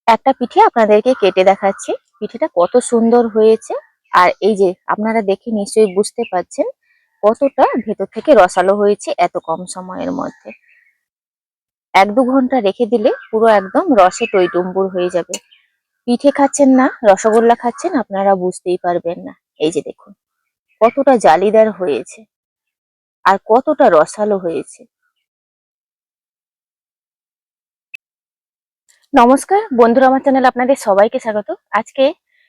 একটা পিঠে আপনাদেরকে কেটে দেখাচ্ছি। পিঠেটা কত সুন্দর হয়েছে। আর এই যে আপনারা দেখে নিশ্চয়ই বুঝতে পারছেন কতটা ভেতর থেকে রসালো হয়েছে এত কম সময়ের মধ্যে। 1-2 ঘন্টা রেখে দিলে পুরো একদম রসে টইটুম্বুর হয়ে যাবে। পিঠে খাচ্ছেন না রসগোল্লা খাচ্ছেন আপনারা বুঝতেই পারবেন না। এই যে দেখুন কতটা জালিদার হয়েছে আর কতটা রসালো হয়েছে। নমস্কার বন্ধুরা, আমার চ্যানেলে আপনাদের সবাইকে স্বাগত। আজকে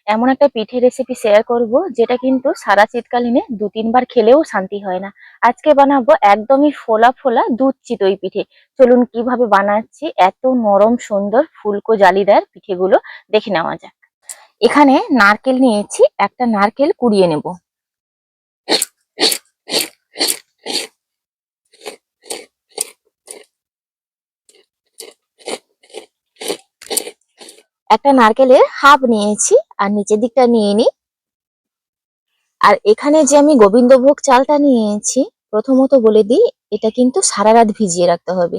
এমন একটা পিঠে রেসিপি শেয়ার করব যেটা কিন্তু সারা শীতকালীনে 2-3 বার খেলেও শান্তি হয় না। আজকে বানাবো একদমই ফোলা ফোলা দুধ চিতই পিঠে। চলুন কিভাবে বানাচ্ছি এত নরম সুন্দর ফুলকো জালিদার পিঠেগুলো দেখে নেওয়া যাক। এখানে নারকেল নিয়েছি, একটা নারকেল কুড়িয়ে নেব। একটা নারকেলের হাফ নিয়েছি আর নিচের দিকটা নিয়ে নিই। আর এখানে যে আমি গোবিন্দভোগ চালটা নিয়েছি, প্রথমত বলে দিই এটা কিন্তু সারা রাত ভিজিয়ে রাখতে হবে।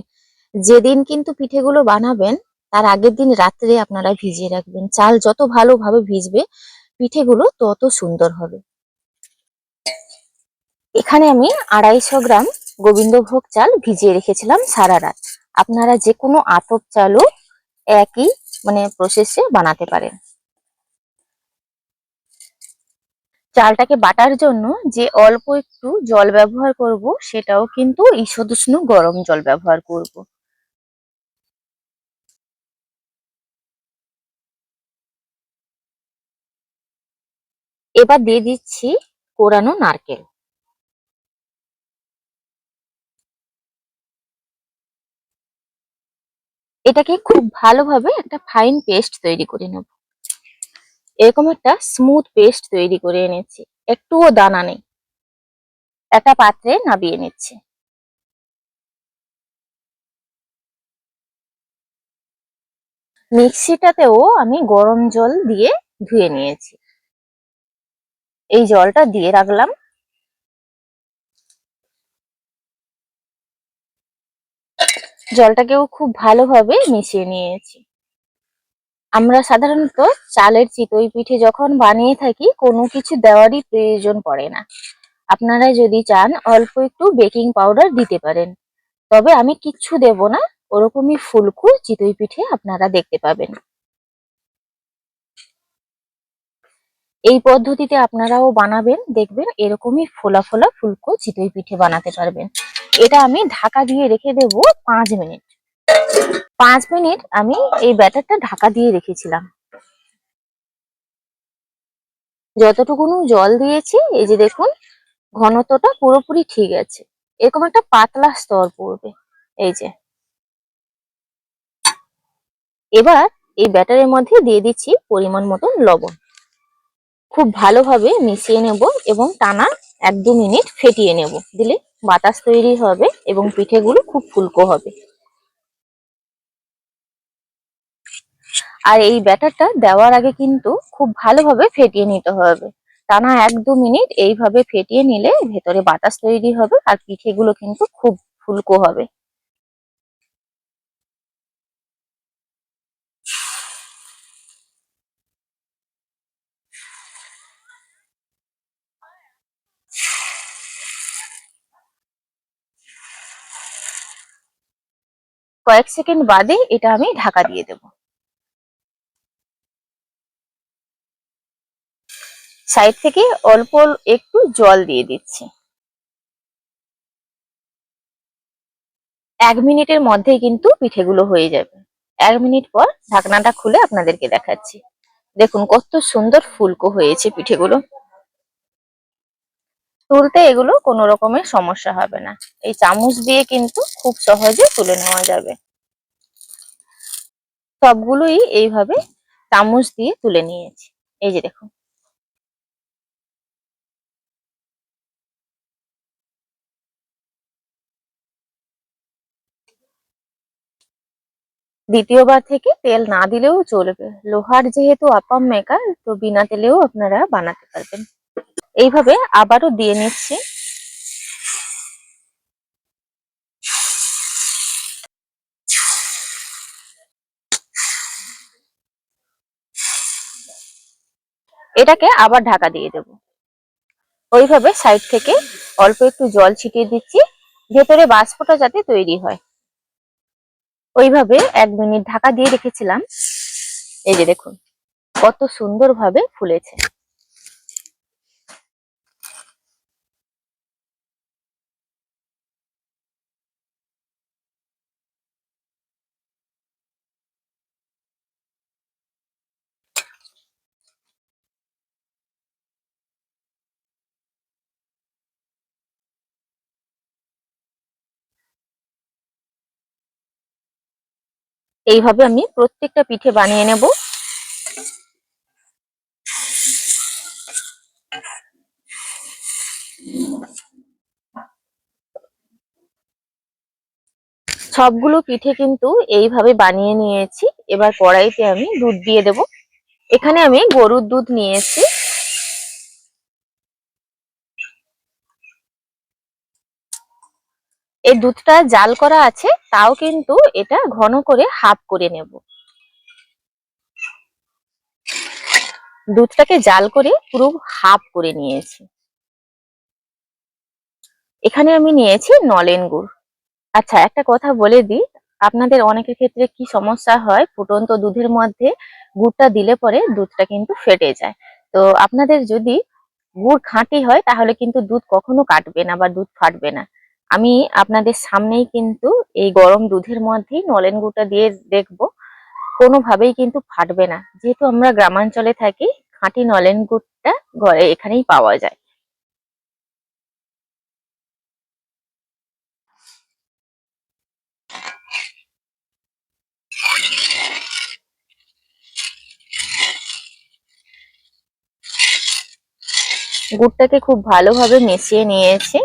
যেদিন কিন্তু পিঠেগুলো বানাবেন তার আগের দিন রাত্রে আপনারা ভিজিয়ে রাখবেন। চাল যত ভালোভাবে ভিজবে পিঠেগুলো তত সুন্দর হবে। এখানে আমি 250 গ্রাম গোবিন্দভোগ চাল ভিজিয়ে রেখেছিলাম সারা রাত। আপনারা যে কোনো আতপ চালও একই প্রসেসে বানাতে পারেন। চালটাকে বাটার জন্য যে অল্প একটু জল ব্যবহার করব সেটাও কিন্তু ঈষদুষ্ণ গরম জল ব্যবহার করব। এবার দিয়ে দিচ্ছি কোরানো নারকেল। এটাকে খুব ভালোভাবে একটা ফাইন পেস্ট তৈরি করে নেব। এরকম একটা স্মুথ পেস্ট তৈরি করে এনেছি, একটুও দানা নেই। একটা পাত্রে নামিয়ে নিচ্ছি। মিক্সিটাতেও আমি গরম জল দিয়ে ধুয়ে নিয়েছি। এই জলটা দিয়ে রাখলাম। জলটাকেও খুব ভালোভাবে মিশিয়ে নিয়েছি। আমরা সাধারণত চালের চিতই পিঠে যখন বানিয়ে থাকি কোনো কিছু দেওয়ারই প্রয়োজন পড়ে না। আপনারা যদি চান অল্প একটু বেকিং পাউডার দিতে পারেন, তবে আমি কিচ্ছু দেব না। ওরকমই ফুলকো চিতই পিঠে আপনারা দেখতে পাবেন। এই পদ্ধতিতে আপনারাও বানাবেন, দেখবেন এরকমই ফোলা ফোলা ফুলকো চিতই পিঠে বানাতে পারবেন। এটা আমি ঢাকা দিয়ে রেখে দেব 5 মিনিট। 5 মিনিট আমি এই ব্যাটারটা ঢাকা দিয়ে রেখেছিলাম। যতটুকুন জল দিয়েছি এই যে দেখুন ঘনত্বটা পুরোপুরি ঠিক আছে। এরকম একটা পাতলা স্তর পড়বে। এই যে এবার এই ব্যাটারের মধ্যে দিয়ে দিচ্ছি পরিমাণ মতো লবণ। খুব ভালোভাবে মিশিয়ে নেব এবং টানা 1-2 মিনিট ফেটিয়ে নেব। দিলে বাতাস তৈরি হবে এবং পিঠেগুলো খুব ফুলকো হবে। আর এই ব্যাটারটা দেওয়ার আগে কিন্তু খুব ভালোভাবে ফেটিয়ে নিতে হবে। টানা 1-2 মিনিট এইভাবে ফেটিয়ে নিলে ভেতরে বাতাস তৈরি হবে আর পিঠেগুলো কিন্তু খুব ফুলকো হবে। কয়েক সেকেন্ড বাদে এটা আমি ঢাকা দিয়ে দেব। সাইড থেকে অল্প একটু জল দিয়ে দিচ্ছি। 1 মিনিটের মধ্যেই কিন্তু পিঠেগুলো হয়ে যাবে। 1 মিনিট পর ঢাকনাটা খুলে আপনাদেরকে দেখাচ্ছি। দেখুন কত সুন্দর ফুলকো হয়েছে পিঠেগুলো। তুলতে এগুলো কোনো রকমের সমস্যা হবে না। এই চামচ দিয়ে কিন্তু খুব সহজে তুলে নেওয়া যাবে। সবগুলোই এইভাবে চামচ দিয়ে তুলে নিয়েছি। এই যে দেখুন। দ্বিতীয়বার থেকে তেল না দিলেও চলবে। লোহার যেহেতু আপাম মেকার, তো বিনা তেলেও আপনারা বানাতে পারবেন। এইভাবে আবারও দিয়ে নিচ্ছি। এটাকে আবার ঢাকা দিয়ে দেব। ওইভাবে সাইড থেকে অল্প একটু জল ছিটিয়ে দিচ্ছি, ভেতরে বাষ্পটা যাতে তৈরি হয়। ওইভাবে 1 মিনিট ঢাকা দিয়ে রেখেছিলাম। এই যে দেখুন কত সুন্দরভাবে ফুলেছে। এইভাবে আমি প্রত্যেকটা পিঠে বানিয়ে নেব। সবগুলো পিঠে কিন্তু এইভাবে বানিয়ে নিয়েছি। এবার কড়াইতে আমি দুধ দিয়ে দেব। এখানে আমি গরুর দুধ নিয়েছি। এই দুধটা জাল করা আছে, তাও কিন্তু এটা ঘন করে হাফ করে নেব। দুধটাকে জাল করে পুরো হাফ করে নিয়েছি। এখানে আমি নিয়েছি নলেন গুড়। আচ্ছা, একটা কথা বলে দিই, আপনাদের অনেকের ক্ষেত্রে কি সমস্যা হয়, ফুটন্ত দুধের মধ্যে গুড়টা দিলে পরে দুধটা কিন্তু ফেটে যায়। তো আপনাদের যদি গুড় খাঁটি হয় তাহলে কিন্তু দুধ কখনো কাটবে না বা দুধ ফাটবে না। আমি আপনাদের সামনেই কিন্তু এই গরম দুধের মধ্যেই নলেন গুড়টা দিয়ে দেখবো, কোনোভাবেই কিন্তু ফাটবে না। যেহেতু আমরা গ্রামাঞ্চলে থাকি, খাঁটি নলেন গুড়টা ঘরে এখানেই পাওয়া যায়। গুড়টাকে খুব ভালোভাবে মিশিয়ে নিয়েছি,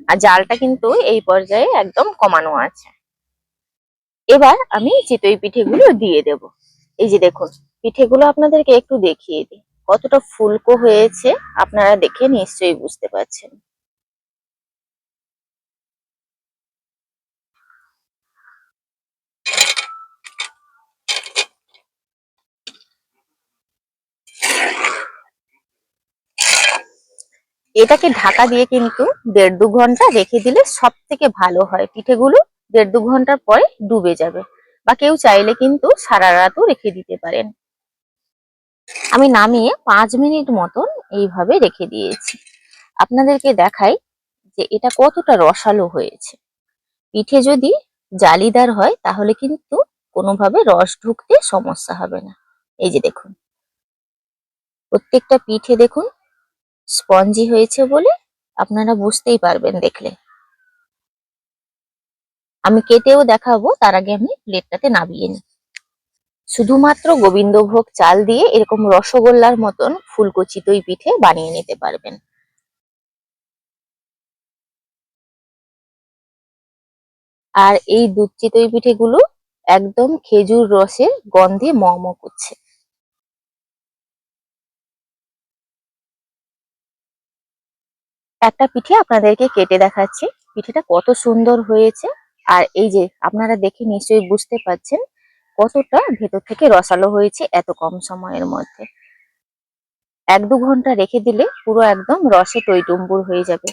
আর জালটা কিন্তু এই পর্যায়ে একদম কমানো আছে। এবার আমি চিতই পিঠেগুলো দিয়ে দেব। এই যে দেখুন, পিঠেগুলো আপনাদেরকে একটু দেখিয়ে দিই কতটা ফুলকো হয়েছে, আপনারা দেখে নিশ্চয়ই বুঝতে পারছেন। এটাকে ঢাকা দিয়ে কিন্তু 1.5-2 ঘন্টা রেখে দিলে সব থেকে ভালো হয়। পিঠেগুলো 1.5-2 ঘন্টার পরে ডুবে যাবে। বা কেউ চাইলে কিন্তু সারা রাতও রেখে দিতে পারেন। আমি নামিয়ে 5 মিনিট মতন এইভাবে রেখে দিয়েছি। আপনাদেরকে দেখাই যে এটা কতটা রসালো হয়েছে। পিঠে যদি জালিদার হয় তাহলে কিন্তু কোনোভাবে রস ঢুকতে সমস্যা হবে না। এই যে দেখুন, প্রত্যেকটা পিঠে দেখুন স্পঞ্জি হয়েছে বলে আপনারা বুঝতেই পারবেন দেখলে। আমি কেটেও দেখাবো, তার আগে আমি প্লেটটাতে নামিয়ে নিই। শুধুমাত্র গোবিন্দভোগ চাল দিয়ে এরকম রসগোল্লার মতন ফুলকো চিতই পিঠে বানিয়ে নিতে পারবেন। আর এই দুধ চিতই পিঠেগুলো একদম খেজুর রসের গন্ধে ম ম করছে। একটা পিঠে আপনাদেরকে কেটে দেখাচ্ছি, পিঠেটা কত সুন্দর হয়েছে। আর এই যে আপনারা দেখে নিশ্চয়ই বুঝতে পারছেন কতটা ভেতর থেকে রসালো হয়েছে এত কম সময়ের মধ্যে। 1-2 ঘন্টা রেখে দিলে পুরো একদম রসে টইটুম্বুর হয়ে যাবে।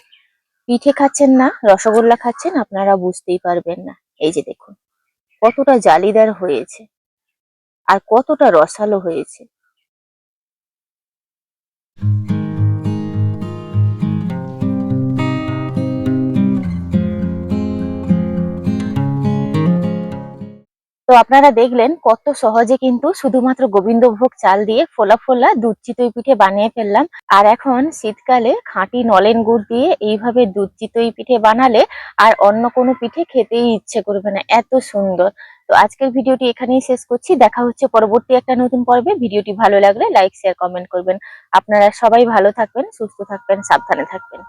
পিঠে খাচ্ছেন না রসগোল্লা খাচ্ছেন, আপনারা বুঝতেই পারবেন না। এই যে দেখুন কতটা জালিদার হয়েছে আর কতটা রসালো হয়েছে। তো আপনারা দেখলেন কত সহজে কিন্তু শুধুমাত্র গোবিন্দভোগ চাল দিয়ে ফোলা ফোলা দুধ চিতই পিঠে বানিয়ে ফেললাম। আর এখন শীতকালে খাঁটি নলেন গুড় দিয়ে এইভাবে দুধ চিতই পিঠে বানালে আর অন্য কোনো পিঠে খেতেই ইচ্ছে করবে না, এত সুন্দর। তো আজকের ভিডিওটি এখানেই শেষ করছি। দেখা হচ্ছে পরবর্তী একটা নতুন পর্বে। ভিডিওটি ভালো লাগলে লাইক শেয়ার কমেন্ট করবেন। আপনারা সবাই ভালো থাকবেন, সুস্থ থাকবেন, সাবধানে থাকবেন।